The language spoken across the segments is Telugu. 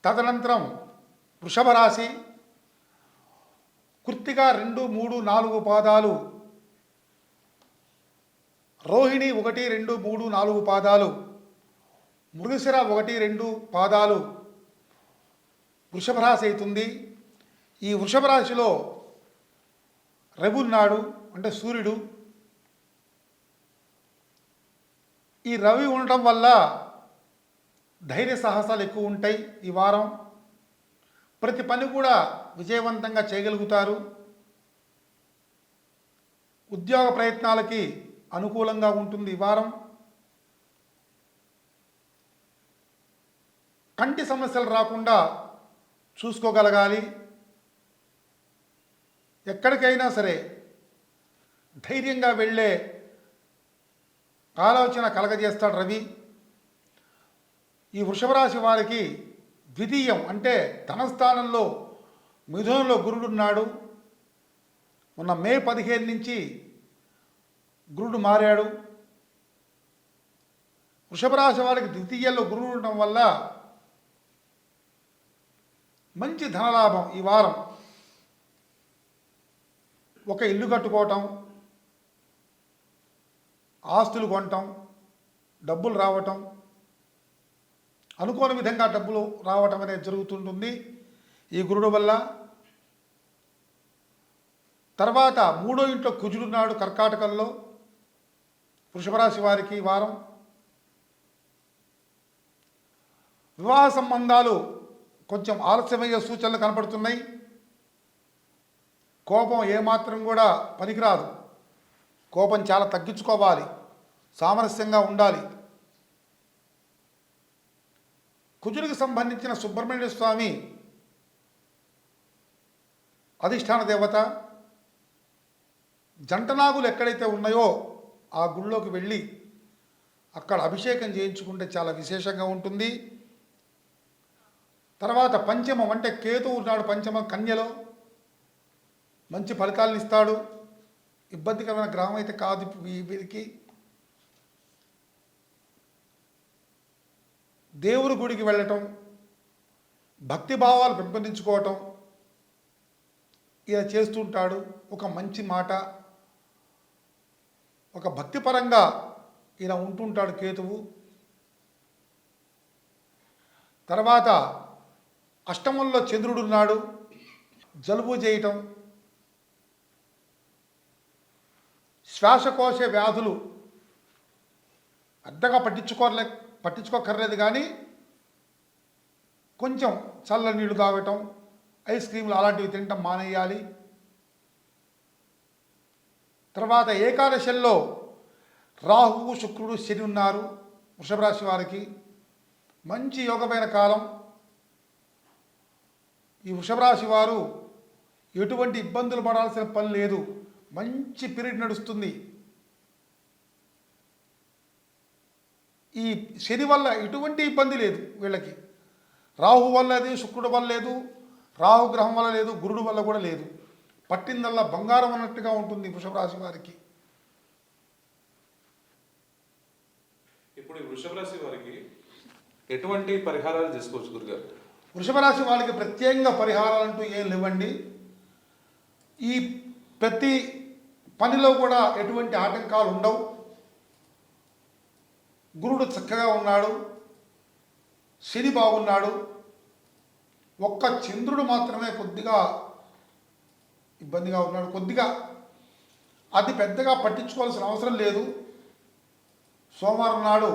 తదనంతరం వృషభ రాశి కృత్తిక 2, 3, 4 పాదాలు, రోహిణి 1, 2, 3, 4 పాదాలు, మృగశిర 1, 2 పాదాలు వృషభ రాశి అవుతుంది. ఈ వృషభ రాశిలో రవి ఉన్నాడు, అంటే సూర్యుడు. ఈ రవి ఉండటం వల్ల ధైర్య సాహసాలు ఎక్కువ ఉంటాయి. ఈ వారం ప్రతి పని కూడా విజయవంతంగా చేయగలుగుతారు. ఉద్యోగ ప్రయత్నాలకి అనుకూలంగా ఉంటుంది ఈ వారం. కంటి సమస్యలు రాకుండా చూసుకోగలగాలి. ఎక్కడికైనా సరే ధైర్యంగా వెళ్ళే ఆలోచన కలగజేస్తాడు రవి. ఈ వృషభ రాశి వారికి ద్వితీయం అంటే ధనస్థానంలో మిథునంలో గురుడున్నాడు. మొన్న మే 15 నుంచి గురుడు మారాడు. వృషభ రాశి వారికి ద్వితీయంలో గురుడు ఉండటం వల్ల మంచి ధనలాభం ఈ వారం. ఒక ఇల్లు కట్టుకోవటం, ఆస్తులు కొనటం, డబ్బులు రావటం, అనుకోని విధంగా డబ్బులు రావటం అనేది జరుగుతుంటుంది ఈ గురుడు వల్ల. తర్వాత 3వ ఇంట్లో కుజుడున్నాడు కర్కాటకంలో. వృషభ రాశి వారికి ఈ వారం వివాహ సంబంధాలు కొంచెం ఆలస్యమయ్యే సూచనలు కనపడుతున్నాయి. కోపం ఏమాత్రం కూడా పనికిరాదు. కోపం చాలా తగ్గించుకోవాలి, సామరస్యంగా ఉండాలి. కుజుడికి సంబంధించిన సుబ్రహ్మణ్య స్వామి అధిష్టాన దేవత. జంటనాగులు ఎక్కడైతే ఉన్నాయో ఆ గుళ్ళోకి వెళ్ళి అక్కడ అభిషేకం చేయించుకుంటే చాలా విశేషంగా ఉంటుంది. తర్వాత పంచమం అంటే కేతువు ఉన్నాడు పంచమం కన్యలో, మంచి ఫలితాలను ఇస్తాడు. ఇబ్బందికరమైన గ్రహం అయితే కాదు వీరికి. దేవుడి గుడికి వెళ్ళటం, భక్తి భావాలు పెంపొందించుకోవటం ఇలా చేస్తుంటాడు. ఒక మంచి మాట, ఒక భక్తిపరంగా ఇలా ఉంటుంటాడు కేతువు. తర్వాత అష్టమంలో చంద్రుడు ఉన్నాడు. జలుబు చేయటం, శ్వాసకోశ వ్యాధులు పెద్దగా పట్టించుకోకర్లేదు, కానీ కొంచెం చల్ల నీళ్లు తాగటం, ఐస్ క్రీములు అలాంటివి తినటం మానేయాలి. తర్వాత ఏకాదశంలో రాహువు, శుక్రుడు, శని ఉన్నారు. వృషభ రాశి వారికి మంచి యోగమైన కాలం. ఈ వృషభ రాశి వారు ఎటువంటి ఇబ్బందులు పడాల్సిన పని లేదు. మంచి పీరియడ్ నడుస్తుంది. ఈ శని వల్ల ఎటువంటి ఇబ్బంది లేదు వీళ్ళకి. రాహు వల్ల లేదు, శుక్రుడు వల్ల లేదు, రాహు గ్రహం వల్ల లేదు, గురుడు వల్ల కూడా లేదు. పట్టిందల్లా బంగారం అన్నట్టుగా ఉంటుంది వృషభ రాశి వారికి. ఇప్పుడు ఈ వృషభ రాశి వారికి ఎటువంటి పరిహారాలు చేసుకోవచ్చు గురుగారు? వృషభ రాశి వాళ్ళకి ప్రత్యేకంగా పరిహారాలంటూ ఏం లేవండి. ఈ ప్రతి పనిలో కూడా ఎటువంటి ఆటంకాలు ఉండవు. గురుడు చక్కగా ఉన్నాడు, శని బాగున్నాడు. ఒక్క చంద్రుడు మాత్రమే కొద్దిగా ఇబ్బందిగా ఉన్నాడు. కొద్దిగా అది పెద్దగా పట్టించుకోవాల్సిన అవసరం లేదు. సోమవారం నాడు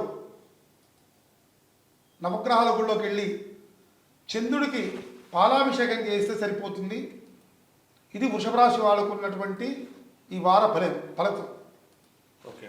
నవగ్రహాల గుళ్ళోకి వెళ్ళి చంద్రుడికి పాలాభిషేకం చేస్తే సరిపోతుంది. ఇది వృషభ రాశి వాళ్ళకు ఉన్నటువంటి ఈ వార ఫలితం. ఓకే.